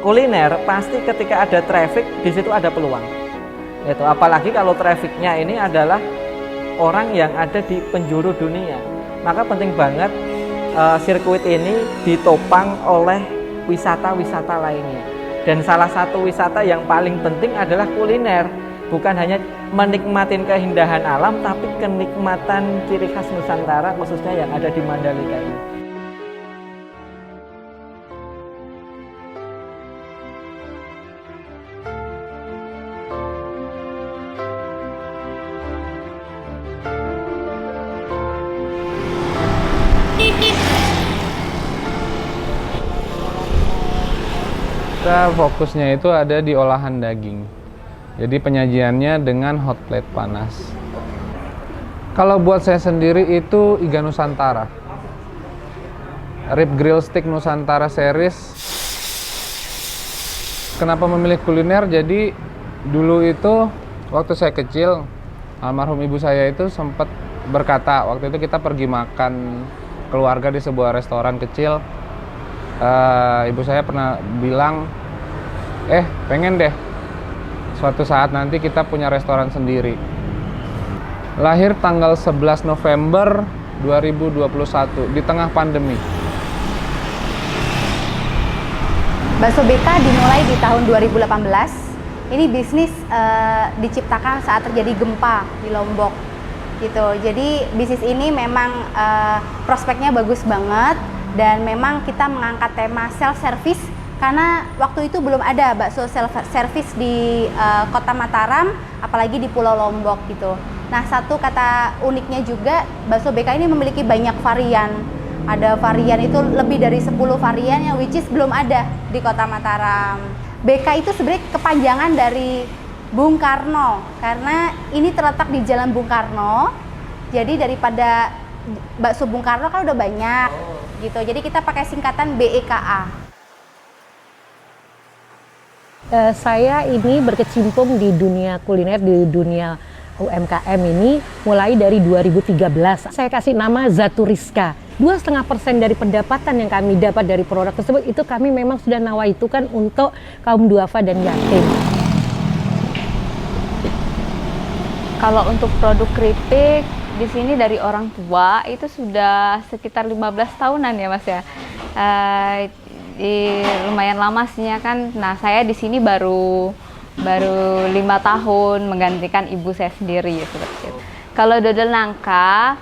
kuliner pasti ketika ada traffic di situ ada peluang. Itu apalagi kalau trafficnya ini adalah orang yang ada di penjuru dunia. Maka penting banget sirkuit ini ditopang oleh wisata-wisata lainnya. Dan salah satu wisata yang paling penting adalah kuliner. Bukan hanya menikmatin keindahan alam, tapi kenikmatan ciri khas Nusantara khususnya yang ada di Mandalika ini. Kita fokusnya itu ada di olahan daging. Jadi penyajiannya dengan hot plate panas. Kalau buat saya sendiri itu iga Nusantara. Rib grill stick Nusantara series. Kenapa memilih kuliner? Jadi dulu itu waktu saya kecil, almarhum ibu saya itu sempat berkata, waktu itu kita pergi makan keluarga di sebuah restoran kecil. Ibu saya pernah bilang, pengen deh suatu saat nanti kita punya restoran sendiri. Lahir tanggal 11 November 2021 di tengah pandemi. Bakso BK dimulai di tahun 2018. Ini bisnis diciptakan saat terjadi gempa di Lombok gitu. Jadi bisnis ini memang prospeknya bagus banget. Dan memang kita mengangkat tema self service karena waktu itu belum ada bakso self service di Kota Mataram, apalagi di Pulau Lombok gitu. Nah, satu kata uniknya juga bakso BK ini memiliki banyak varian. Ada varian itu lebih dari 10 varian yang which is belum ada di Kota Mataram. BK itu sebenarnya kepanjangan dari Bung Karno karena ini terletak di Jalan Bung Karno. Jadi daripada bakso Bung Karno kan udah banyak gitu. Jadi kita pakai singkatan BEKA. Saya ini berkecimpung di dunia kuliner, di dunia UMKM ini mulai dari 2013. Saya kasih nama Zaturiska. 2,5% dari pendapatan yang kami dapat dari produk tersebut itu kami memang sudah nawaitukan untuk kaum duafa dan yatim. Kalau untuk produk keripik di sini dari orang tua itu sudah sekitar 15 tahunan ya Mas ya. Lumayan lama sih kan. Nah, saya di sini baru 5 tahun menggantikan ibu saya sendiri seperti itu. Kalau dodol nangka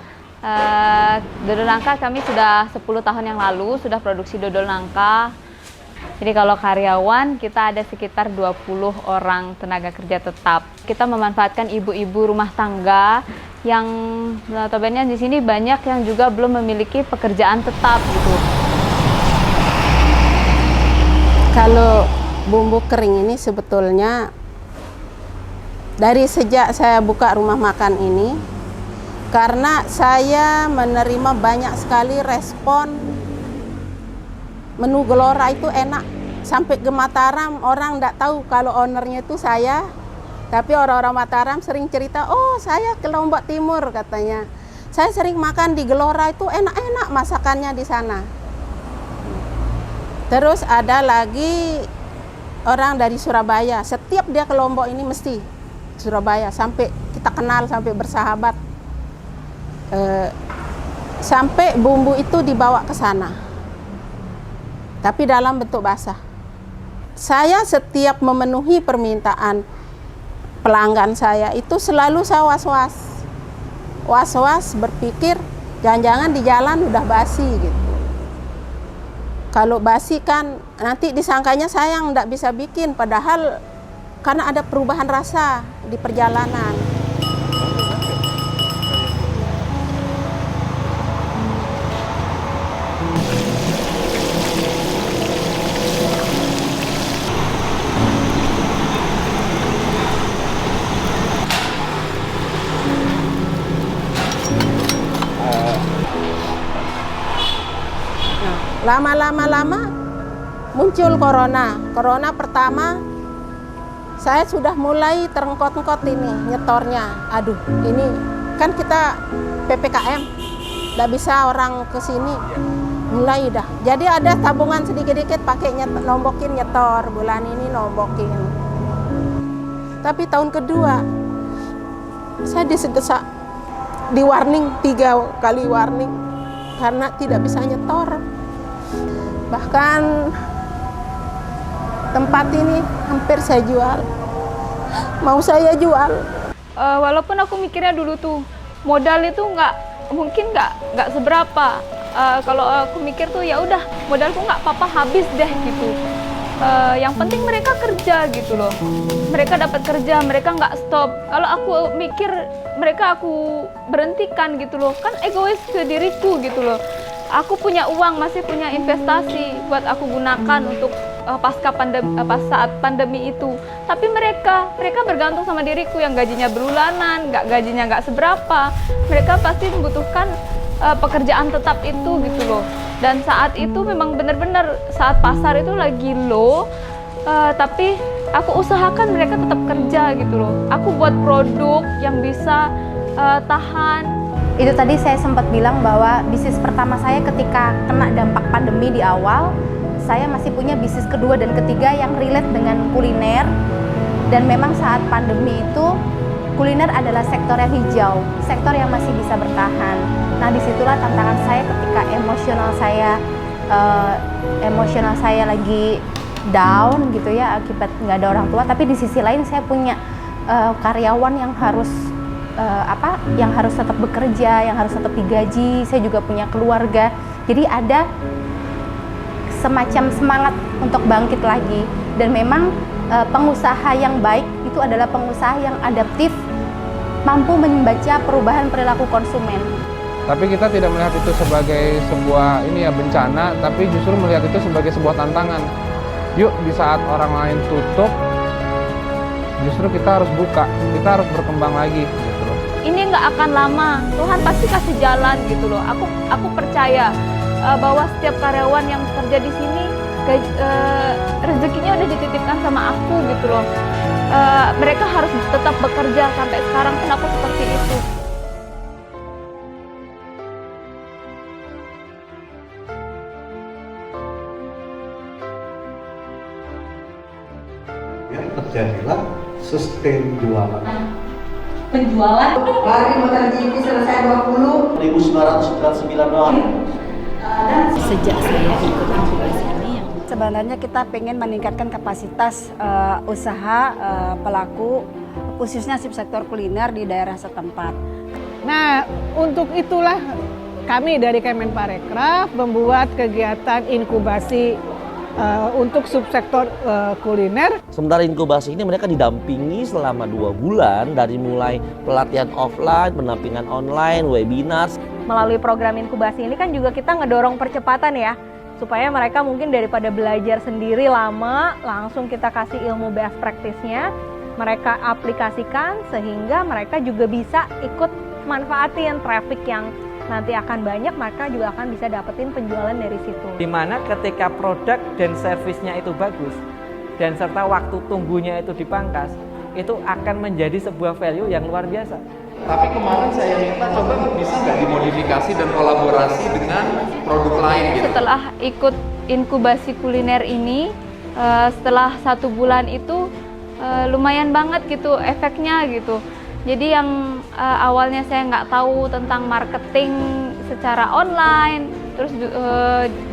kami sudah 10 tahun yang lalu sudah produksi dodol nangka. Jadi kalau karyawan kita ada sekitar 20 orang tenaga kerja tetap. Kita memanfaatkan ibu-ibu rumah tangga yang notabene di sini banyak yang juga belum memiliki pekerjaan tetap gitu. Kalau bumbu kering ini sebetulnya dari sejak saya buka rumah makan ini, karena saya menerima banyak sekali respon menu Gelora itu enak. Sampai ke Mataram orang tidak tahu kalau ownernya itu saya. Tapi orang-orang Mataram sering cerita, oh saya ke Lombok Timur katanya. Saya sering makan di Gelora itu enak-enak masakannya di sana. Terus ada lagi orang dari Surabaya. Setiap dia ke Lombok ini mesti Surabaya. Sampai kita kenal, sampai bersahabat. Sampai bumbu itu dibawa ke sana. Tapi dalam bentuk basah. Saya setiap memenuhi permintaan pelanggan saya itu selalu saya was-was. Was-was berpikir jangan-jangan di jalan udah basi gitu. Kalau basi kan nanti disangkanya saya yang nggak bisa bikin, padahal karena ada perubahan rasa di perjalanan. Lama-lama muncul corona. Corona pertama saya sudah mulai terengkot-engkot ini nyetornya. Aduh, ini kan kita PPKM, nggak bisa orang ke sini. mulai dah. Jadi ada tabungan sedikit-sedikit pakai nombokin nyetor, bulan ini nombokin. Tapi tahun kedua saya disedesak, di warning 3 kali warning karena tidak bisa nyetor. Bahkan tempat ini hampir saya jual. Mau saya jual. Walaupun aku mikirnya dulu tuh modal itu mungkin nggak seberapa. Kalau aku mikir tuh ya udah modalku nggak apa-apa habis deh gitu. Yang penting mereka kerja gitu loh. Mereka dapat kerja, mereka nggak stop. Kalau aku mikir mereka aku berhentikan gitu loh. Kan egois ke diriku gitu loh. Aku punya uang, masih punya investasi buat aku gunakan untuk pas saat pandemi itu. Tapi mereka bergantung sama diriku yang gajinya berulanan, gajinya nggak seberapa. Mereka pasti membutuhkan pekerjaan tetap itu gitu loh. Dan saat itu memang benar-benar saat pasar itu lagi low, tapi aku usahakan mereka tetap kerja gitu loh. Aku buat produk yang bisa tahan. Itu tadi saya sempat bilang bahwa bisnis pertama saya ketika kena dampak pandemi di awal, saya masih punya bisnis kedua dan ketiga yang relate dengan kuliner. Dan memang saat pandemi itu kuliner adalah sektor yang hijau, sektor yang masih bisa bertahan. Nah, disitulah tantangan saya ketika emosional saya lagi down gitu ya, akibat nggak ada orang tua. Tapi di sisi lain saya punya karyawan yang harus tetap bekerja, yang harus tetap digaji. Saya juga punya keluarga. Jadi ada semacam semangat untuk bangkit lagi. Dan memang pengusaha yang baik itu adalah pengusaha yang adaptif, mampu membaca perubahan perilaku konsumen. Tapi kita tidak melihat itu sebagai sebuah bencana, tapi justru melihat itu sebagai sebuah tantangan. Yuk, di saat orang lain tutup, justru kita harus buka, kita harus berkembang lagi gitu loh. Ini nggak akan lama, Tuhan pasti kasih jalan gitu loh. Aku percaya bahwa setiap karyawan yang kerja di sini rezekinya udah dititipkan sama aku gitu loh. Mereka harus tetap bekerja, sampai sekarang pun aku seperti itu. Yang terjadilah sustain jualan. Penjualan hari MotoGP selesai 1.999 orang. Sejak saya ikut inkubasi ini sebenarnya kita pengen meningkatkan kapasitas usaha pelaku khususnya subsektor kuliner di daerah setempat. Nah, untuk itulah kami dari Kemenparekraf membuat kegiatan inkubasi untuk subsektor kuliner. Sementara inkubasi ini mereka didampingi selama 2 bulan dari mulai pelatihan offline, pendampingan online, webinar. Melalui program inkubasi ini kan juga kita ngedorong percepatan ya, supaya mereka mungkin daripada belajar sendiri lama, langsung kita kasih ilmu best practice-nya, mereka aplikasikan sehingga mereka juga bisa ikut manfaatin traffic yang nanti akan banyak, mereka juga akan bisa dapetin penjualan dari situ. Dimana ketika produk dan servisnya itu bagus dan serta waktu tunggunya itu dipangkas, itu akan menjadi sebuah value yang luar biasa. Tapi kemarin saya minta coba bisa nggak dimodifikasi dan kolaborasi dengan produk lain gitu. Setelah ikut inkubasi kuliner ini, setelah 1 bulan itu lumayan banget gitu efeknya gitu. Jadi yang awalnya saya nggak tahu tentang marketing secara online, terus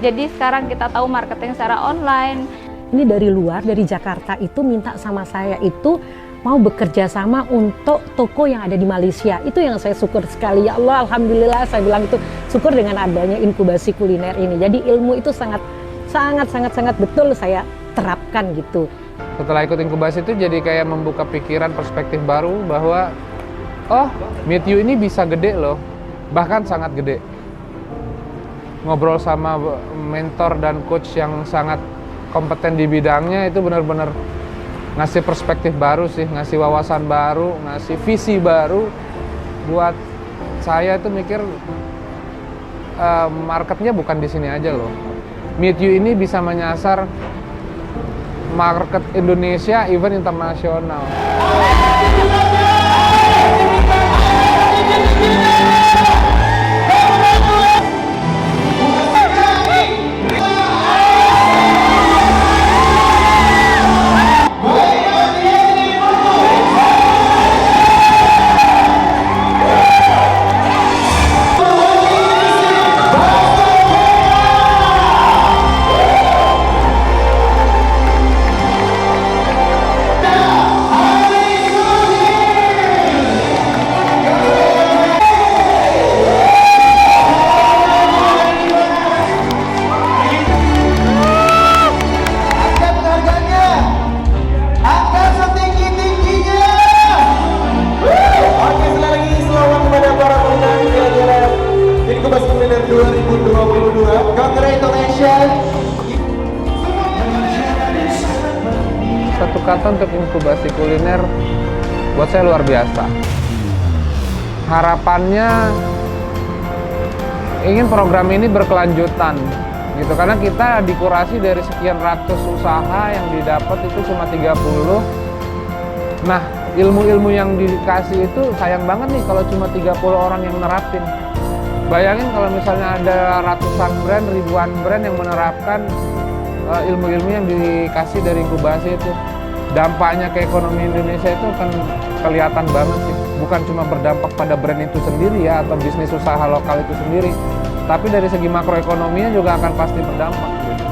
jadi sekarang kita tahu marketing secara online. Ini dari luar, dari Jakarta itu minta sama saya itu mau bekerja sama untuk toko yang ada di Malaysia. Itu yang saya syukur sekali. Ya Allah, alhamdulillah saya bilang itu syukur dengan adanya inkubasi kuliner ini. Jadi ilmu itu sangat betul saya terapkan gitu. Setelah ikut inkubasi itu jadi kayak membuka pikiran, perspektif baru bahwa oh, Meet You ini bisa gede loh, bahkan sangat gede. Ngobrol sama mentor dan coach yang sangat kompeten di bidangnya itu benar-benar ngasih perspektif baru sih, ngasih wawasan baru, ngasih visi baru. Buat saya itu mikir marketnya bukan di sini aja loh. Meet You ini bisa menyasar market Indonesia, even internasional. satu kata untuk inkubasi kuliner, buat saya luar biasa. Harapannya ingin program ini berkelanjutan gitu, karena kita dikurasi dari sekian ratus usaha yang didapat itu cuma 30. Nah, ilmu-ilmu yang dikasih itu sayang banget nih kalau cuma 30 orang yang nerapin. Bayangin kalau misalnya ada ratusan brand, ribuan brand yang menerapkan ilmu-ilmu yang dikasih dari inkubasi itu. Dampaknya ke ekonomi Indonesia itu akan kelihatan banget sih. Bukan cuma berdampak pada brand itu sendiri ya, atau bisnis usaha lokal itu sendiri, tapi dari segi makroekonominya juga akan pasti berdampak gitu.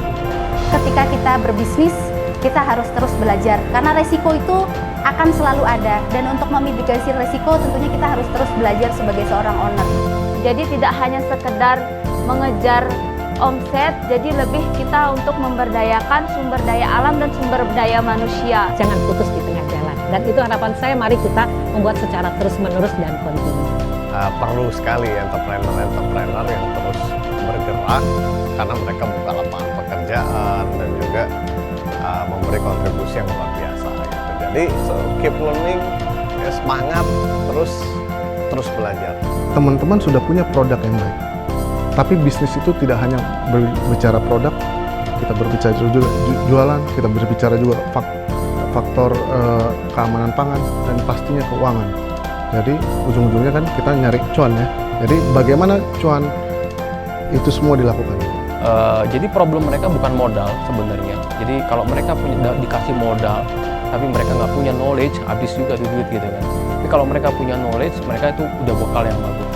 Ketika kita berbisnis, kita harus terus belajar karena resiko itu akan selalu ada, dan untuk memitigasi resiko tentunya kita harus terus belajar sebagai seorang owner. Jadi tidak hanya sekedar mengejar omset, jadi lebih kita untuk memberdayakan sumber daya alam dan sumber daya manusia. Jangan putus di tengah jalan. Dan itu harapan saya, mari kita membuat secara terus-menerus dan kontinu. Perlu sekali entrepreneur yang terus bergerak, karena mereka buka lapangan pekerjaan dan juga memberi kontribusi yang luar biasa gitu. Jadi keep learning, ya, semangat, terus belajar. Teman-teman sudah punya produk yang baik, tapi bisnis itu tidak hanya berbicara produk, kita berbicara juga jualan, kita berbicara juga faktor keamanan pangan, dan pastinya keuangan. Jadi ujung-ujungnya kan kita nyari cuan ya. Jadi bagaimana cuan itu semua dilakukan. Jadi problem mereka bukan modal sebenarnya. Jadi kalau mereka dikasih modal, tapi mereka nggak punya knowledge, habis juga duit gitu kan. Tapi kalau mereka punya knowledge, mereka itu udah bekal yang bagus.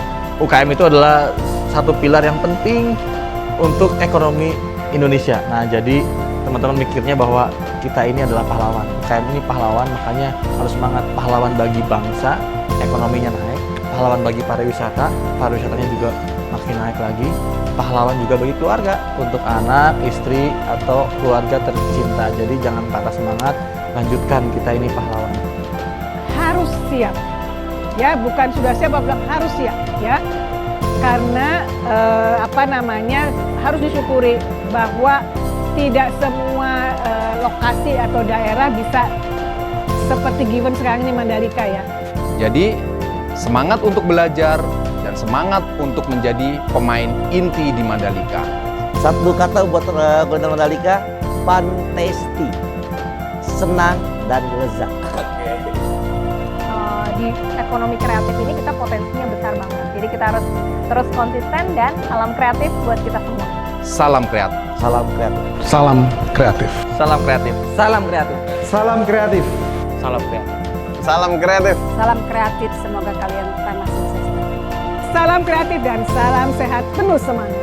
UKM itu adalah satu pilar yang penting untuk ekonomi Indonesia. Nah, jadi teman-teman mikirnya bahwa kita ini adalah pahlawan. UKM ini pahlawan, makanya harus semangat. Pahlawan bagi bangsa, ekonominya naik. Pahlawan bagi pariwisata, pariwisatanya juga makin naik lagi. Pahlawan juga bagi keluarga, untuk anak, istri, atau keluarga tercinta. Jadi jangan patah semangat, lanjutkan, kita ini pahlawan. Harus siap, ya, bukan sudah siap, harus siap, ya. Karena harus disyukuri bahwa tidak semua lokasi atau daerah bisa seperti given sekarang ini Mandalika ya. Jadi semangat untuk belajar dan semangat untuk menjadi pemain inti di Mandalika. Satu kata buat kuliner Mandalika, fantasti, senang dan lezat. Di ekonomi kreatif ini kita potensinya besar banget. Jadi kita harus terus konsisten dan salam kreatif buat kita semua. Salam kreatif. Salam kreatif. Salam kreatif. Salam kreatif. Salam kreatif. Salam kreatif. Salam kreatif. Salam kreatif. Salam kreatif, semoga kalian tambah sukses. Salam kreatif dan salam sehat penuh semangat.